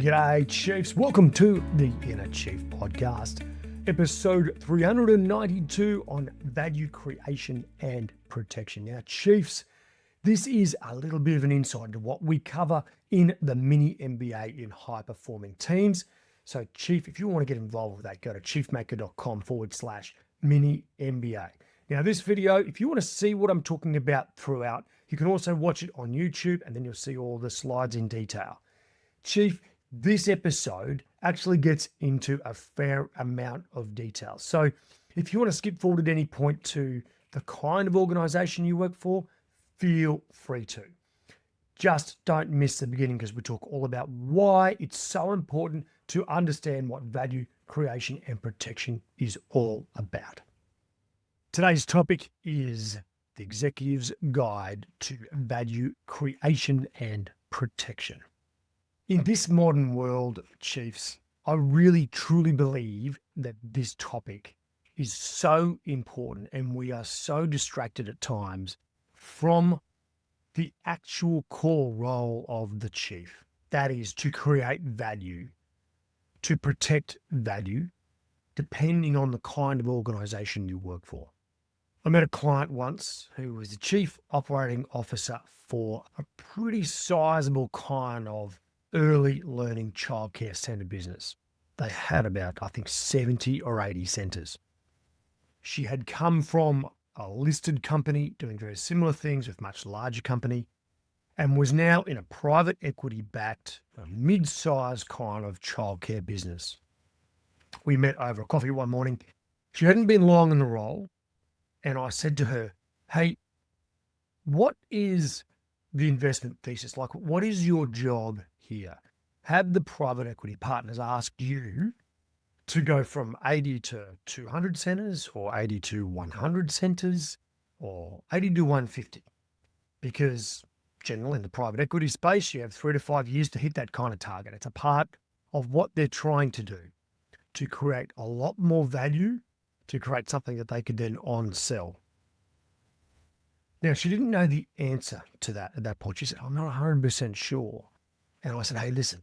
G'day, Chiefs. Welcome to the Inner Chief Podcast, episode 392 on value creation and protection. Now, Chiefs, this is a little bit of an insight into what we cover in the mini MBA in high performing teams. So, Chief, if you want to get involved with that, go to chiefmaker.com/mini MBA. Now, this video, if you want to see what I'm talking about throughout, you can also watch it on YouTube and then you'll see all the slides in detail. Chief, this episode actually gets into a fair amount of detail. So if you want to skip forward at any point to the kind of organization you work for, feel free to. Just don't miss the beginning because we talk all about why it's so important to understand what value creation and protection is all about. Today's topic is the executive's guide to value creation and protection. In this modern world, Chiefs, I really truly believe that this topic is so important and we are so distracted at times from the actual core role of the chief. That is to create value, to protect value, depending on the kind of organization you work for. I met a client once who was the chief operating officer for a pretty sizable kind of early learning childcare centre business. They had about, 70 or 80 centres. She had come from a listed company doing very similar things with much larger company and was now in a private equity backed, mid-sized kind of childcare business. We met over a coffee one morning. She hadn't been long in the role and I said to her, hey, what is the investment thesis? Like, what is your job here? Have the private equity partners asked you to go from 80 to 200 centres or 80 to 100 centres or 80 to 150? Because generally in the private equity space, you have 3 to 5 years to hit that kind of target. It's a part of what they're trying to do to create a lot more value, to create something that they could then on-sell. Now, she didn't know the answer to that at that point. She said, I'm not 100% sure. And I said, hey, listen,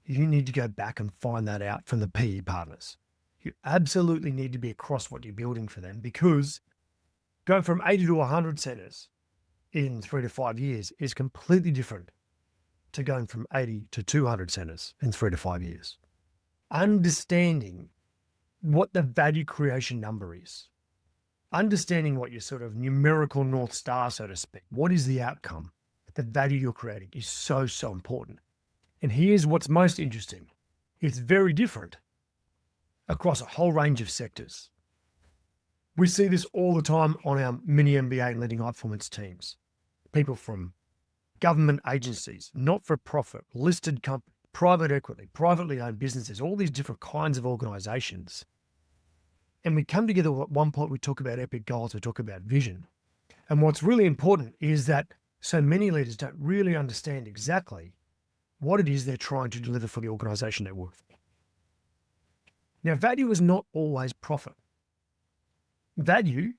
you need to go back and find that out from the PE partners. You absolutely need to be across what you're building for them because going from 80 to 100 centres in 3 to 5 years is completely different to going from 80 to 200 centres in 3 to 5 years. Understanding what the value creation number is, understanding what your sort of numerical North Star, so to speak, what is the outcome, the value you're creating is so, so important. And here's what's most interesting. It's very different across a whole range of sectors. We see this all the time on our mini MBA and leading high performance teams. People from government agencies, not-for-profit, listed companies, private equity, privately owned businesses, all these different kinds of organizations. And we come together at one point, we talk about epic goals, we talk about vision. And what's really important is that so many leaders don't really understand exactly what it is they're trying to deliver for the organization they work for. Now, value is not always profit. Value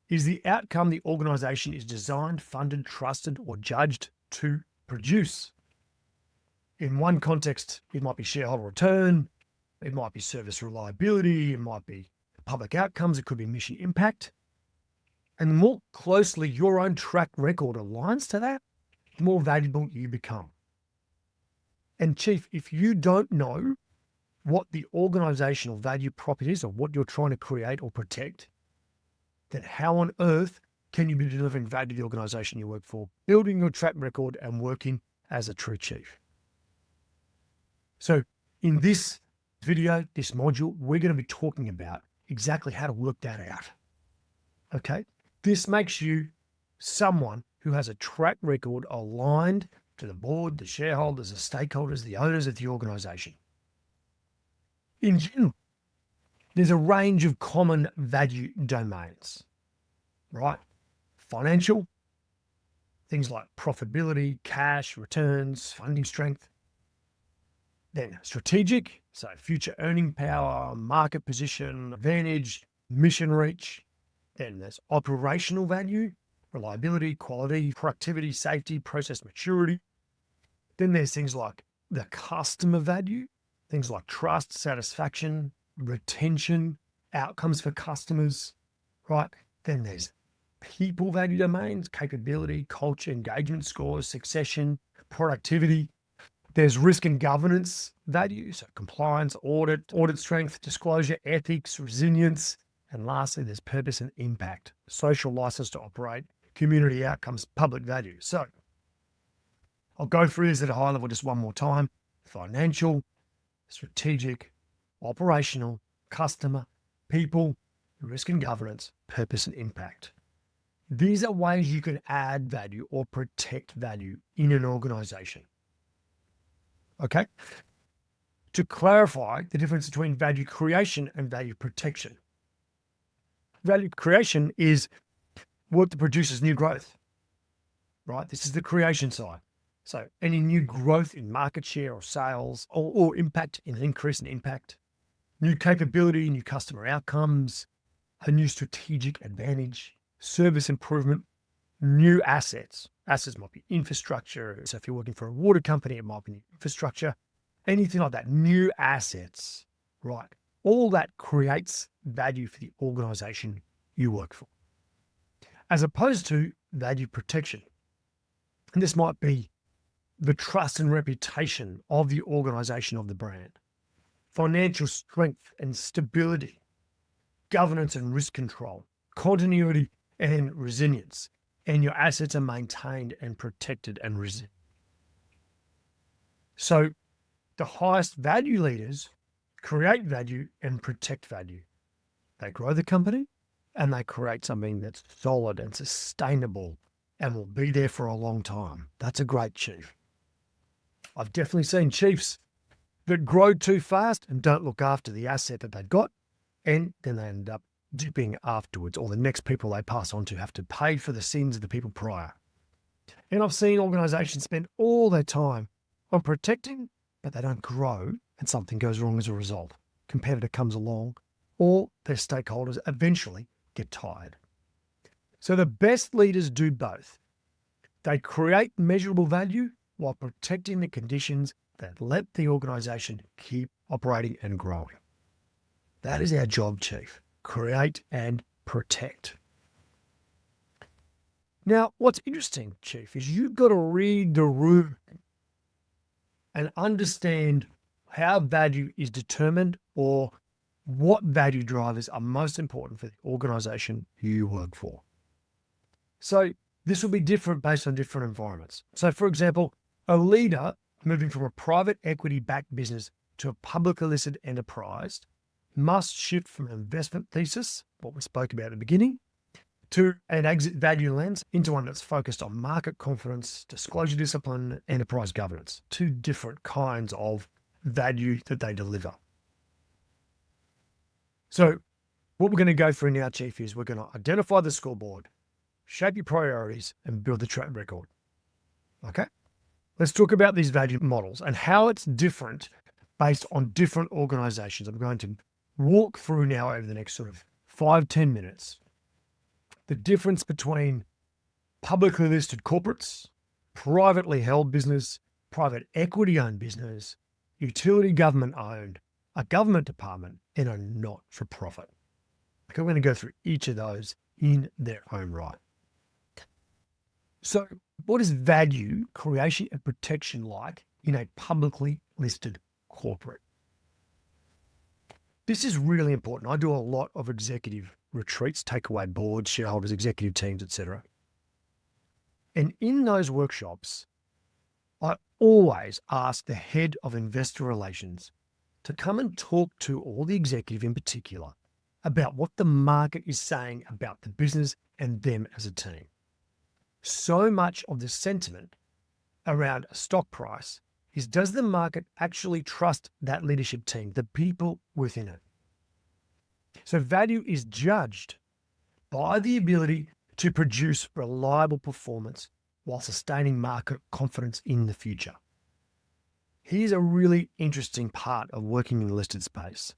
is the outcome the organization is designed, funded, trusted, or judged to produce. In one context, it might be shareholder return, it might be service reliability, it might be public outcomes, it could be mission impact. And the more closely your own track record aligns to that, the more valuable you become. And Chief, if you don't know what the organizational value prop is or what you're trying to create or protect, then how on earth can you be delivering value to the organization you work for, building your track record and working as a true chief? So in this video, this module, we're going to be talking about exactly how to work that out. Okay? This makes you someone who has a track record aligned to the board, the shareholders, the stakeholders, the owners of the organization. In general, there's a range of common value domains, right? Financial, things like profitability, cash, returns, funding strength. Then strategic, so future earning power, market position, advantage, mission reach. Then there's operational value, reliability, quality, productivity, safety, process maturity. Then there's things like the customer value, things like trust, satisfaction, retention, outcomes for customers, right? Then there's people value domains, capability, culture, engagement scores, succession, productivity. There's risk and governance value, so compliance, audit strength, disclosure, ethics, resilience. And lastly, there's purpose and impact, social license to operate, community outcomes, public value. So I'll go through this at a high level just one more time. Financial, strategic, operational, customer, people, risk and governance, purpose and impact. These are ways you can add value or protect value in an organization. Okay? To clarify the difference between value creation and value protection. Value creation is work that produces new growth, right? This is the creation side. So any new growth in market share or sales or impact in increase in impact, new capability, new customer outcomes, a new strategic advantage, service improvement, new assets. Assets might be infrastructure. So if you're working for a water company, it might be infrastructure, anything like that, new assets, right? All that creates value for the organization you work for, as opposed to value protection. And this might be the trust and reputation of the organization of the brand, financial strength and stability, governance and risk control, continuity and resilience, and your assets are maintained and protected and resilient. So the highest value leaders create value and protect value. They grow the company and they create something that's solid and sustainable and will be there for a long time. That's a great chief. I've definitely seen chiefs that grow too fast and don't look after the asset that they've got, and then they end up dipping afterwards, or the next people they pass on to have to pay for the sins of the people prior. And I've seen organizations spend all their time on protecting, but they don't grow, and something goes wrong as a result. Competitor comes along, or their stakeholders eventually get tired. So the best leaders do both. They create measurable value while protecting the conditions that let the organization keep operating and growing. That is our job, Chief. Create and protect. Now, what's interesting, Chief, is you've got to read the room and understand how value is determined or what value drivers are most important for the organization you work for. So this will be different based on different environments. So for example, a leader moving from a private equity-backed business to a publicly listed enterprise must shift from an investment thesis, what we spoke about at the beginning, to an exit value lens into one that's focused on market confidence, disclosure discipline, enterprise governance. Two different kinds of value that they deliver. So what we're going to go through now, Chief, is we're going to identify the scoreboard, shape your priorities, and build the track record. Okay? Let's talk about these value models and how it's different based on different organizations. I'm going to walk through now over the next sort of 5-10 minutes the difference between publicly listed corporates, privately held business, private equity owned business, utility government owned, a government department, and a not-for-profit. Okay, we're going to go through each of those in their own right. So what is value creation and protection like in a publicly listed corporate? This is really important. I do a lot of executive retreats, takeaway boards, shareholders, executive teams, etc. And in those workshops, I always ask the head of investor relations to come and talk to all the executive in particular about what the market is saying about the business and them as a team. So much of the sentiment around a stock price is, does the market actually trust that leadership team, the people within it? So value is judged by the ability to produce reliable performance while sustaining market confidence in the future. Here's a really interesting part of working in the listed space.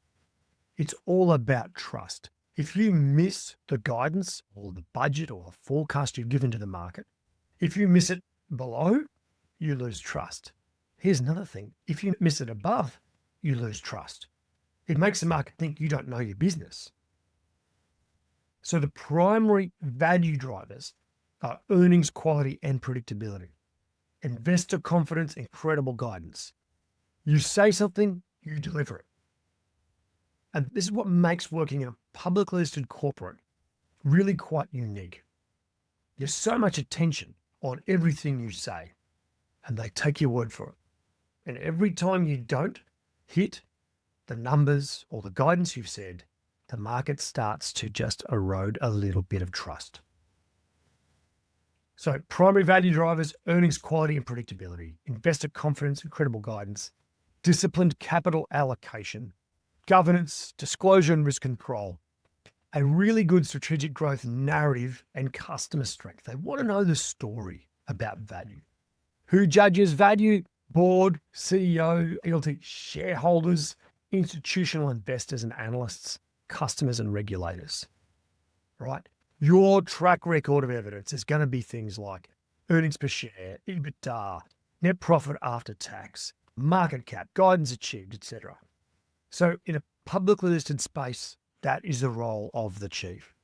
It's all about trust. If you miss the guidance or the budget or the forecast you've given to the market, if you miss it below, you lose trust. here's another thing. If you miss it above, you lose trust. It makes the market think you don't know your business. So the primary value drivers are earnings quality and predictability, investor confidence and credible guidance. You say something, you deliver it. And this is what makes working in a publicly listed corporate really quite unique. There's so much attention on everything you say, and they take your word for it. And every time you don't hit the numbers or the guidance you've said, the market starts to just erode a little bit of trust. So primary value drivers, earnings quality and predictability, investor confidence and credible guidance, disciplined capital allocation, governance, disclosure and risk control, a really good strategic growth narrative and customer strength. They want to know the story about value. Who judges value? Board, CEO, ELT, shareholders, institutional investors and analysts, customers and regulators, right? Your track record of evidence is going to be things like earnings per share, EBITDA, net profit after tax, market cap, guidance achieved, etc. So in a publicly listed space, that is the role of the chief.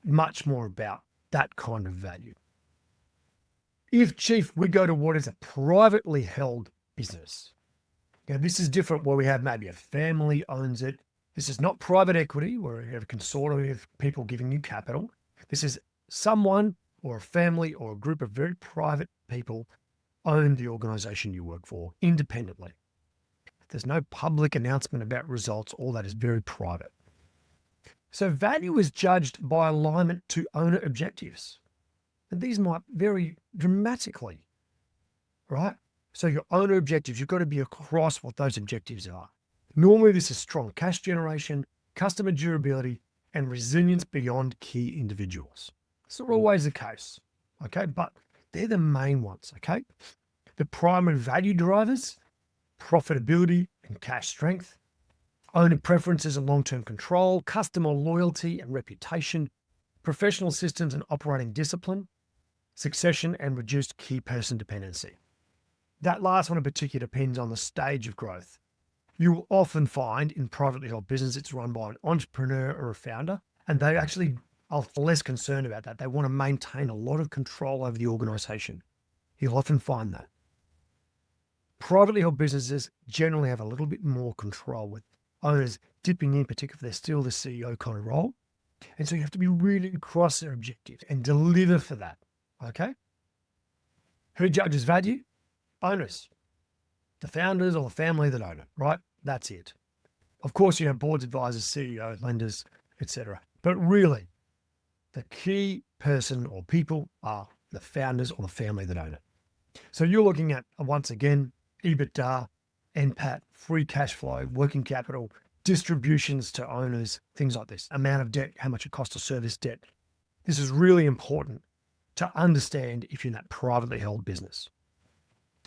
Much more about that kind of value. If chief, we go to what is a privately held business. Now, this is different where we have maybe a family owns it. This is not private equity where you have a consortium of people giving you capital. This is someone or a family or a group of very private people own the organization you work for independently. There's no public announcement about results. All that is very private. So value is judged by alignment to owner objectives. And these might vary dramatically, right? So your owner objectives, you've got to be across what those objectives are. Normally, this is strong cash generation, customer durability, and resilience beyond key individuals. It's not always the case, okay? But they're the main ones, okay? The primary value drivers, profitability and cash strength, owner preferences and long-term control, customer loyalty and reputation, professional systems and operating discipline, succession and reduced key person dependency. That last one in particular depends on the stage of growth. You will often find in privately held business, it's run by an entrepreneur or a founder, and they actually are less concerned about that. They want to maintain a lot of control over the organization. You'll often find that. Privately held businesses generally have a little bit more control with owners dipping in, particularly if they're still the CEO kind of role. And so you have to be really across their objectives and deliver for that, okay? Who judges value? Owners. The founders or the family that own it, right? That's it. Of course, you have boards, advisors, CEOs, lenders, etc. But really, the key person or people are the founders or the family that own it. So you're looking at, once again, EBITDA, NPAT, free cash flow, working capital, distributions to owners, things like this, amount of debt, how much it costs to service debt. This is really important to understand if you're in that privately held business.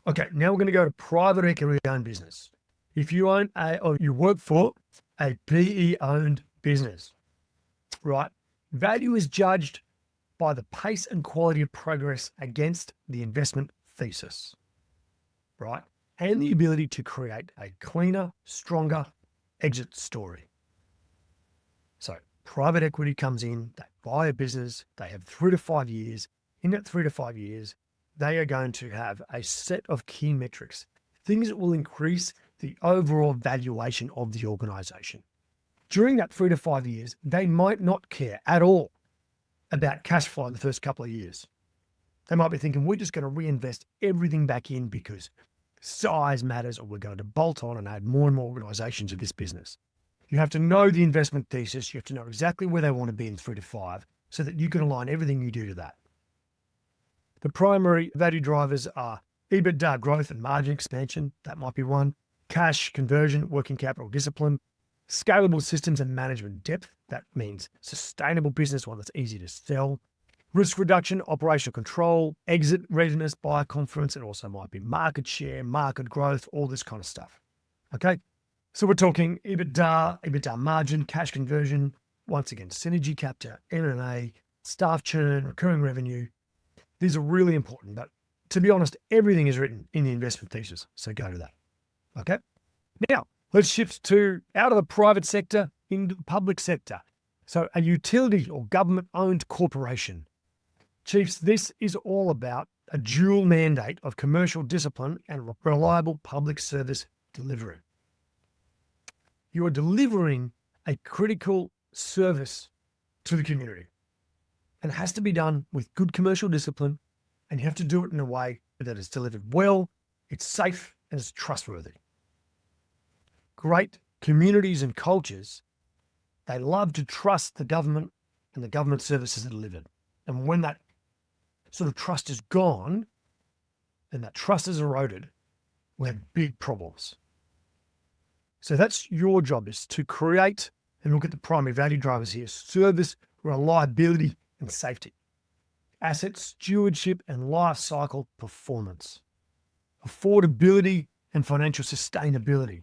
Okay, now we're going to go to private equity owned business. If you own or you work for a PE owned business, right? Value is judged by the pace and quality of progress against the investment thesis, right? And the ability to create a cleaner, stronger exit story. So private equity comes in, they buy a business, they have 3 to 5 years. In that 3 to 5 years, they are going to have a set of key metrics, things that will increase the overall valuation of the organization. During that 3 to 5 years, they might not care at all about cash flow in the first couple of years. They might be thinking, we're just going to reinvest everything back in because size matters, or we're going to bolt on and add more and more organizations to this business. You have to know the investment thesis. You have to know exactly where they want to be in 3 to 5 so that you can align everything you do to that. The primary value drivers are EBITDA growth and margin expansion. That might be one. Cash conversion, working capital discipline, scalable systems and management depth. That means sustainable business, one that's easy to sell. Risk reduction, operational control, exit readiness, buyer confidence. It also might be market share, market growth, all this kind of stuff. Okay. So we're talking EBITDA margin, cash conversion, once again, synergy capture, M&A, staff churn, recurring revenue. These are really important, but To be honest, everything is written in the investment thesis. So go to that. Okay. Now, let's shift to out of the private sector into the public sector. So a utility or government-owned corporation. Chiefs, this is all about a dual mandate of commercial discipline and reliable public service delivery. You are delivering a critical service to the community, and it has to be done with good commercial discipline, and you have to do it in a way that is delivered well, it's safe, and it's trustworthy. Great communities and cultures, they love to trust the government and the government services that are delivered. And when that sort of trust is gone and that trust is eroded, we have big problems. So that's your job, is to create and look at the primary value drivers here: service, reliability, and safety, asset stewardship and life cycle performance, affordability and financial sustainability,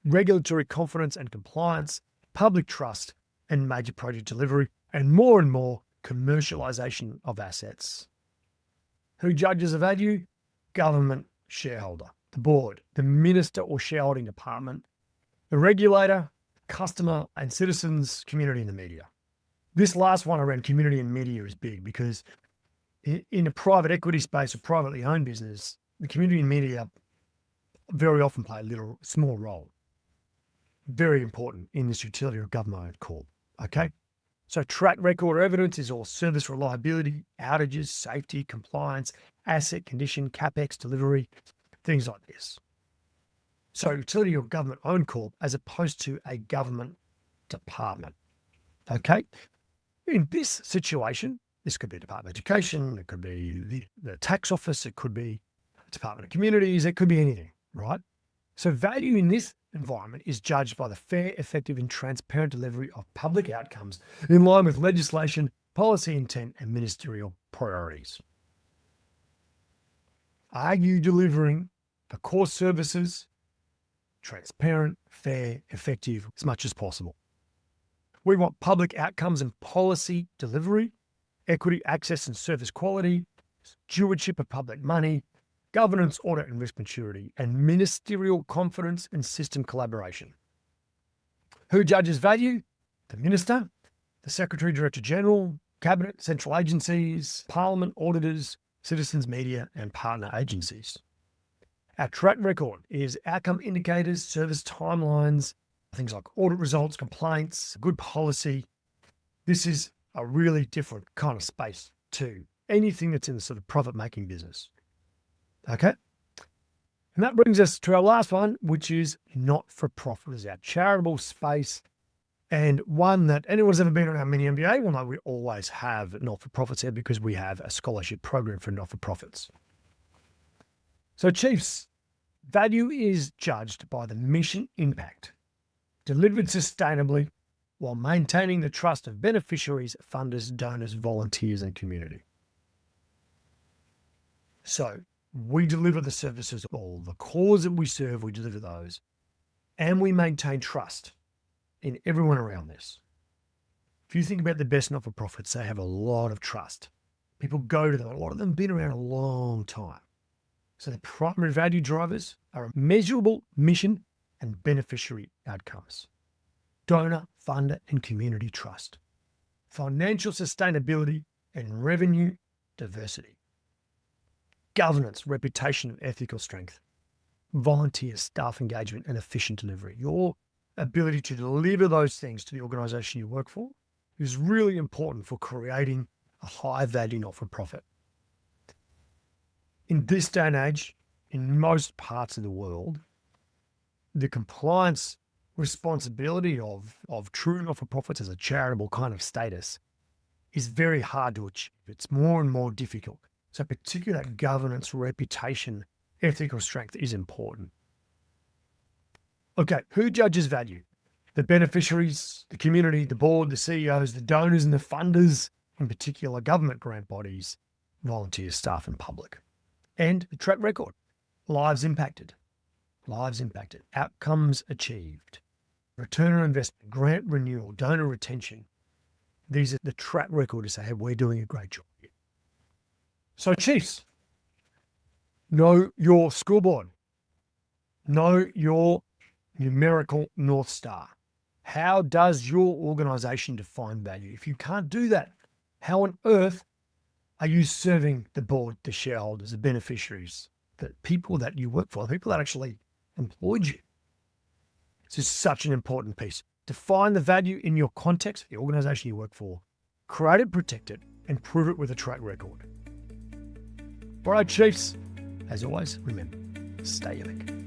regulatory confidence and compliance, public trust and major project delivery, and more commercialization of assets. Who judges the value? Government shareholder, the board, the minister or shareholding department, the regulator, customer and citizens, community and the media. This last one around community and media is big because in a private equity space or privately owned business, the community and media very often play a small role. Very important in this utility or government-owned corp. Okay? So track record or evidence is all service reliability, outages, safety, compliance, asset condition, CapEx, delivery, things like this. So utility or government-owned corp as opposed to a government department. Okay? In this situation, this could be Department of Education, it could be the tax office, it could be Department of Communities, it could be anything, right? So value in this environment is judged by the fair, effective, and transparent delivery of public outcomes in line with legislation, policy intent, and ministerial priorities. Are you delivering the core services, transparent, fair, effective, as much as possible? We want public outcomes and policy delivery, equity, access and service quality, stewardship of public money, governance, audit and risk maturity, and ministerial confidence and system collaboration. Who judges value? The minister, the Secretary Director General, Cabinet, central agencies, Parliament, auditors, citizens, media, and partner agencies. Our track record is outcome indicators, service timelines, things like audit results, complaints, good policy. This is a really different kind of space to anything that's in the sort of profit-making business. Okay? And that brings us to our last one, which is not-for-profit, is our charitable space, and one that anyone's ever been on our mini MBA will know we always have not-for-profits here because we have a scholarship program for not-for-profits. So Chiefs, value is judged by the mission impact, delivered sustainably while maintaining the trust of beneficiaries, funders, donors, volunteers, and community. So we deliver the services, all the cause that we serve, we deliver those, and we maintain trust in everyone around this. If you think about the best not-for-profits, they have a lot of trust. People go to them. A lot of them have been around a long time. So the primary value drivers are measurable mission and beneficiary outcomes, donor, funder, and community trust, financial sustainability and revenue diversity, governance, reputation, and ethical strength, volunteer staff engagement, and efficient delivery. Your ability to deliver those things to the organisation you work for is really important for creating a high-value not-for-profit. In this day and age, in most parts of the world, the compliance responsibility of true not-for-profits as a charitable kind of status is very hard to achieve. It's more and more difficult. So particularly that governance, reputation, ethical strength is important. Okay, who judges value? The beneficiaries, the community, the board, the CEOs, the donors and the funders, in particular government grant bodies, volunteers, staff and public. And the track record, lives impacted, outcomes achieved, return on investment, grant renewal, donor retention. These are the track record to say, hey, we're doing a great job here. So Chiefs, know your scoreboard. Know your numerical North Star. How does your organization define value? If you can't do that, how on earth are you serving the board, the shareholders, the beneficiaries, the people that you work for, the people that actually employed you? This is such an important piece. Define the value in your context, the organization you work for. Create it, protect it, and prove it with a track record. All right, Chiefs, as always, remember, stay epic.